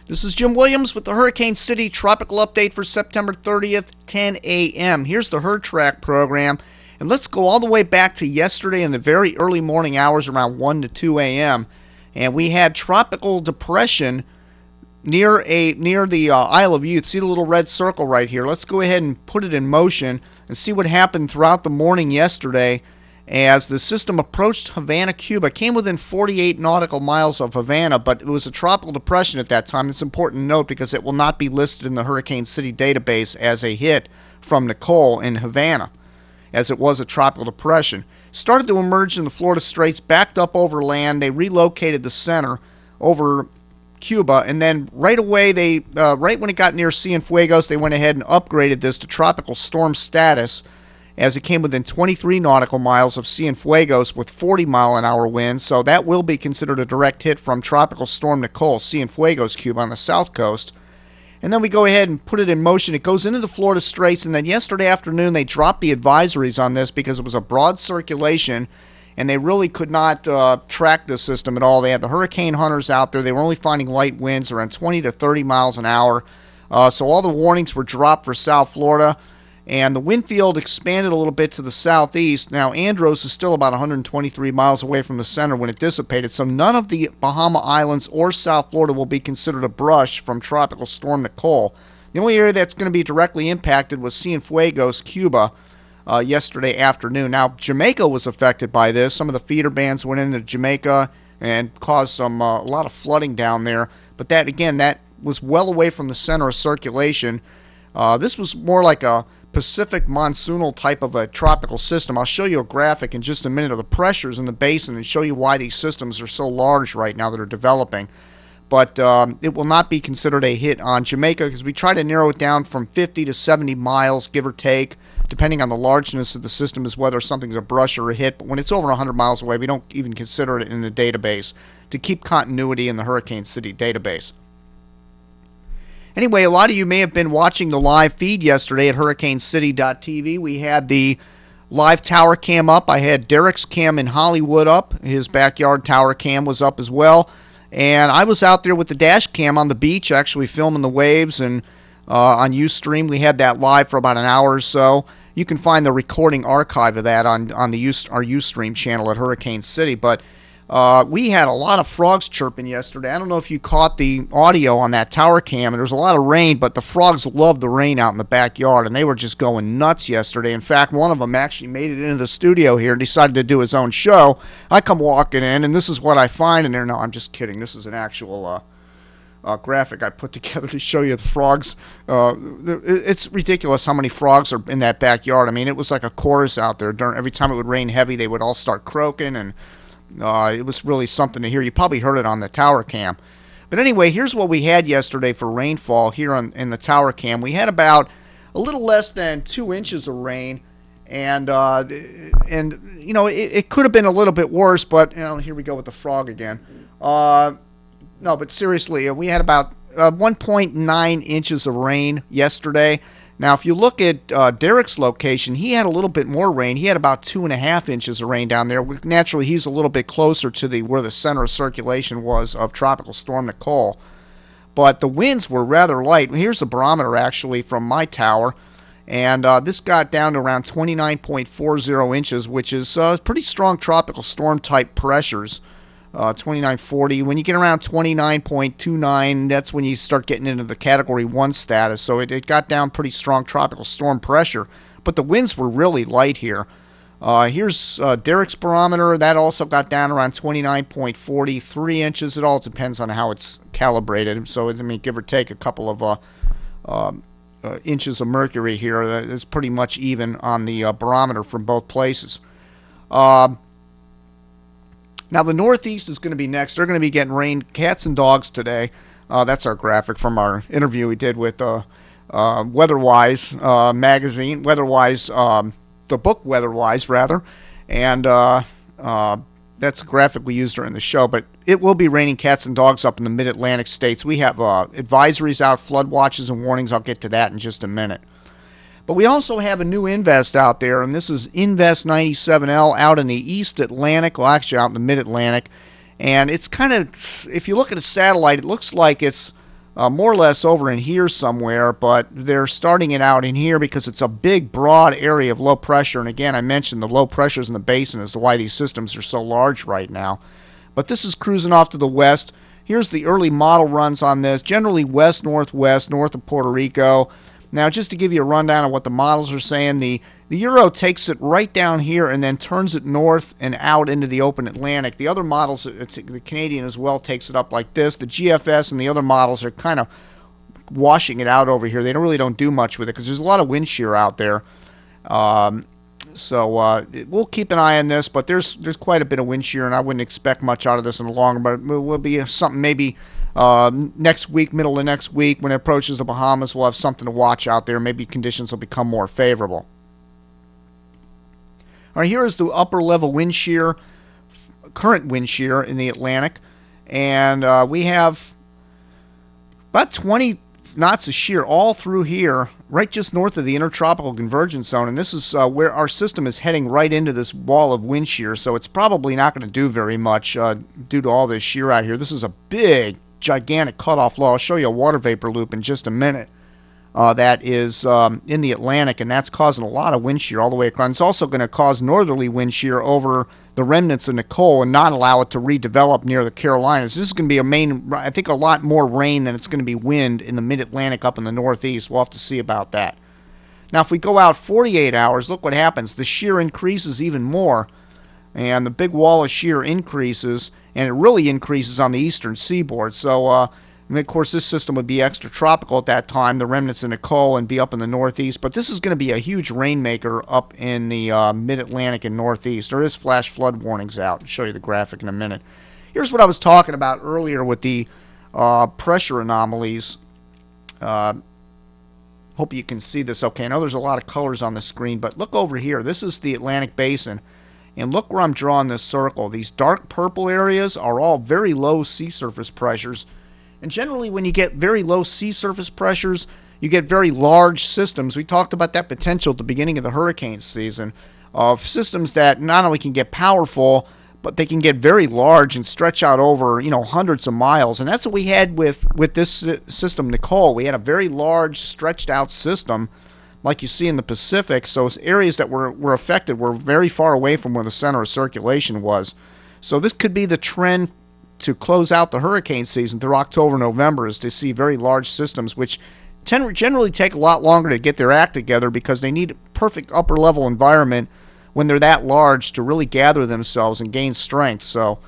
This is Jim Williams with the Hurricane City Tropical Update for September 30th, 10 a.m. Here's the Hurrd Track program, and let's go all the way back to yesterday in the very early morning hours around 1 to 2 a.m. And we had tropical depression near the Isle of Youth. See the little red circle right here? Let's go ahead and put it in motion and see what happened throughout the morning yesterday as the system approached Havana, Cuba. Came within 48 nautical miles of Havana, but it was a tropical depression at that time. It's important to note because it will not be listed in the Hurricane City database as a hit from Nicole in Havana, as it was a tropical depression. Started to emerge in the Florida Straits, backed up over land. They relocated the center over Cuba, and then right away, right when it got near Cienfuegos, they went ahead and upgraded this to tropical storm status, as it came within 23 nautical miles of Cienfuegos with 40-mile-an-hour winds. So that will be considered a direct hit from Tropical Storm Nicole, Cienfuegos, Cuba, on the south coast. And then we go ahead and put it in motion. It goes into the Florida Straits, and then yesterday afternoon they dropped the advisories on this because it was a broad circulation, and they really could not track the system at all. They had the hurricane hunters out there. They were only finding light winds around 20 to 30 miles an hour. So all the warnings were dropped for South Florida. And the wind field expanded a little bit to the southeast. Now, Andros is still about 123 miles away from the center when it dissipated, so none of the Bahama Islands or South Florida will be considered a brush from Tropical Storm Nicole. The only area that's going to be directly impacted was Cienfuegos, Cuba, yesterday afternoon. Now, Jamaica was affected by this. Some of the feeder bands went into Jamaica and caused a lot of flooding down there. But that, again, that was well away from the center of circulation. This was more like a Pacific monsoonal type of a tropical system. I'll show you a graphic in just a minute of the pressures in the basin and show you why these systems are so large right now that are developing. But it will not be considered a hit on Jamaica because we try to narrow it down from 50 to 70 miles, give or take, depending on the largeness of the system, as whether something's a brush or a hit. But when it's over 100 miles away, we don't even consider it in the database to keep continuity in the Hurricane City database. Anyway, a lot of you may have been watching the live feed yesterday at hurricanecity.tv. We had the live tower cam up. I had Derek's cam in Hollywood up. His backyard tower cam was up as well. And I was out there with the dash cam on the beach, actually filming the waves. And on Ustream, we had that live for about an hour or so. You can find the recording archive of that on our Ustream channel at Hurricane City. But we had a lot of frogs chirping yesterday. I don't know if you caught the audio on that tower cam. There was a lot of rain, but the frogs loved the rain out in the backyard, and they were just going nuts yesterday. In fact, one of them actually made it into the studio here and decided to do his own show. I come walking in, and this is what I find in there. No, I'm just kidding. This is an actual graphic I put together to show you the frogs. It's ridiculous how many frogs are in that backyard. I mean, it was like a chorus out there. Every time it would rain heavy, they would all start croaking, and it was really something to hear. You probably heard it on the tower cam. But anyway, here's what we had yesterday for rainfall here in the tower cam. We had about a little less than 2 inches of rain, and you know, it could have been a little bit worse, but you know, here we go with the frog again. No, but seriously, we had about 1.9 inches of rain yesterday. Now, if you look at Derek's location, he had a little bit more rain. He had about 2.5 inches of rain down there. Naturally, he's a little bit closer to where the center of circulation was of Tropical Storm Nicole. But the winds were rather light. Here's the barometer, actually, from my tower. And this got down to around 29.40 inches, which is pretty strong tropical storm-type pressures. 2940. When you get around 29.29, that's when you start getting into the Category 1 status. So it got down pretty strong tropical storm pressure. But the winds were really light here. Here's Derek's barometer. That also got down around 29.43 inches. It all depends on how it's calibrated. So, I mean, give or take a couple of inches of mercury here. It's pretty much even on the barometer from both places. Now, the Northeast is going to be next. They're going to be getting rain, cats and dogs today. That's our graphic from our interview we did with Weatherwise magazine. Weatherwise, the book Weatherwise, rather. And that's a graphic we used during the show. But it will be raining cats and dogs up in the mid-Atlantic states. We have advisories out, flood watches and warnings. I'll get to that in just a minute. But we also have a new invest out there, and this is Invest 97L out in the East Atlantic, well, actually out in the Mid-Atlantic. And it's kind of, if you look at a satellite, it looks like it's more or less over in here somewhere, but they're starting it out in here because it's a big, broad area of low pressure. And again, I mentioned the low pressures in the basin as to why these systems are so large right now. But this is cruising off to the west. Here's the early model runs on this, generally west-northwest, north of Puerto Rico. Now, just to give you a rundown of what the models are saying, the Euro takes it right down here and then turns it north and out into the open Atlantic. The other models, the Canadian as well, takes it up like this. The GFS and the other models are kind of washing it out over here. They really don't do much with it because there's a lot of wind shear out there. So we'll keep an eye on this, but there's quite a bit of wind shear, and I wouldn't expect much out of this in the long run. But it will be something maybe next week, middle of next week, when it approaches the Bahamas, we'll have something to watch out there. Maybe conditions will become more favorable. All right, here is the upper level wind shear, current wind shear in the Atlantic, and we have about 20 knots of shear all through here, right just north of the intertropical convergence zone, and this is where our system is heading right into this wall of wind shear, so it's probably not going to do very much due to all this shear out here. This is a big, gigantic cutoff low. I'll show you a water vapor loop in just a minute. That is in the Atlantic, and that's causing a lot of wind shear all the way across. It's also going to cause northerly wind shear over the remnants of Nicole and not allow it to redevelop near the Carolinas. This is going to be I think a lot more rain than it's going to be wind in the mid-Atlantic up in the northeast. We'll have to see about that. Now, if we go out 48 hours, look what happens. The shear increases even more, and the big wall of shear increases, and it really increases on the eastern seaboard. So, and of course, this system would be extratropical at that time, the remnants of Nicole, and be up in the northeast. But this is going to be a huge rainmaker up in the mid-Atlantic and northeast. There is flash flood warnings out. I'll show you the graphic in a minute. Here's what I was talking about earlier with the pressure anomalies. Hope you can see this okay. I know there's a lot of colors on the screen, but look over here. This is the Atlantic Basin. And look where I'm drawing this circle. These dark purple areas are all very low sea surface pressures. And generally, when you get very low sea surface pressures, you get very large systems. We talked about that potential at the beginning of the hurricane season of systems that not only can get powerful, but they can get very large and stretch out over, hundreds of miles. And that's what we had with this system, Nicole. We had a very large, stretched out system like you see in the Pacific. So areas that were affected were very far away from where the center of circulation was. So this could be the trend to close out the hurricane season through October, November, is to see very large systems, which generally take a lot longer to get their act together because they need a perfect upper level environment when they're that large to really gather themselves and gain strength. So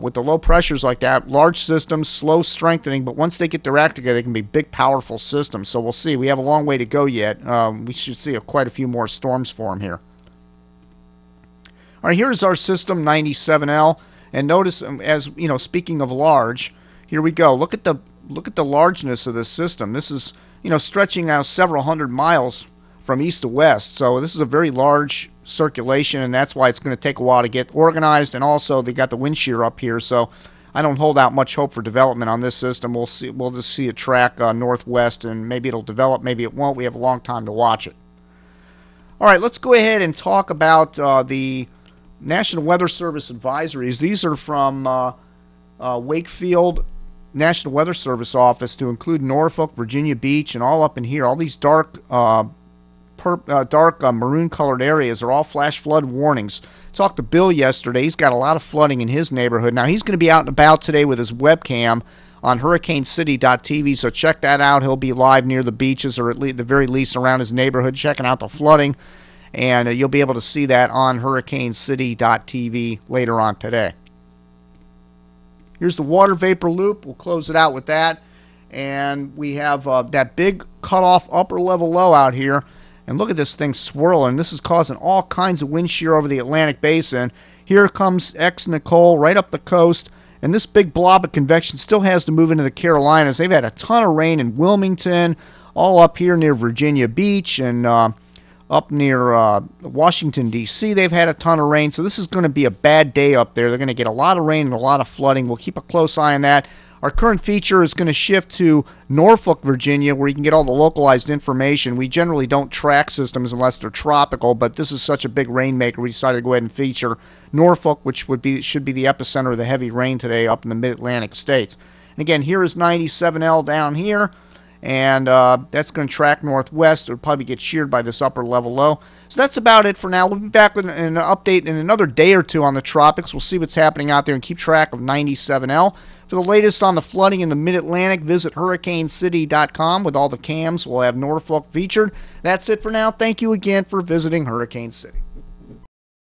with the low pressures like that, large systems, slow strengthening, but once they get their act together, they can be big, powerful systems. So we'll see. We have a long way to go yet. We should see quite a few more storms form here. All right, here's our system, 97L. And notice, as speaking of large, here we go. Look at the largeness of this system. This is stretching out several hundred miles from east to west. So this is a very large circulation, and that's why it's going to take a while to get organized. And also, they got the wind shear up here, so I don't hold out much hope for development on this system. We'll see. We'll just see it track northwest, and maybe it'll develop, maybe it won't. We have a long time to watch it. All right, let's go ahead and talk about the National Weather Service advisories. These are from Wakefield National Weather Service office to include Norfolk, Virginia Beach, and all up in here. All these dark maroon-colored areas are all flash flood warnings. Talked to Bill yesterday. He's got a lot of flooding in his neighborhood. Now, he's going to be out and about today with his webcam on hurricanecity.tv, so check that out. He'll be live near the beaches, or at the very least around his neighborhood, checking out the flooding. And you'll be able to see that on hurricanecity.tv later on today. Here's the water vapor loop. We'll close it out with that. And we have that big cutoff upper level low out here. And look at this thing swirling. This is causing all kinds of wind shear over the Atlantic Basin. Here comes Nicole right up the coast. And this big blob of convection still has to move into the Carolinas. They've had a ton of rain in Wilmington, all up here near Virginia Beach, and up near Washington, D.C. They've had a ton of rain, so this is going to be a bad day up there. They're going to get a lot of rain and a lot of flooding. We'll keep a close eye on that. Our current feature is going to shift to Norfolk, Virginia, where you can get all the localized information. We generally don't track systems unless they're tropical, but this is such a big rainmaker, we decided to go ahead and feature Norfolk, which should be the epicenter of the heavy rain today up in the mid-Atlantic states. And again, here is 97L down here, and that's going to track northwest. It'll probably get sheared by this upper level low. So that's about it for now. We'll be back with an update in another day or two on the tropics. We'll see what's happening out there and keep track of 97L. For the latest on the flooding in the Mid-Atlantic, visit hurricanecity.com. With all the cams, we'll have Norfolk featured. That's it for now. Thank you again for visiting Hurricane City.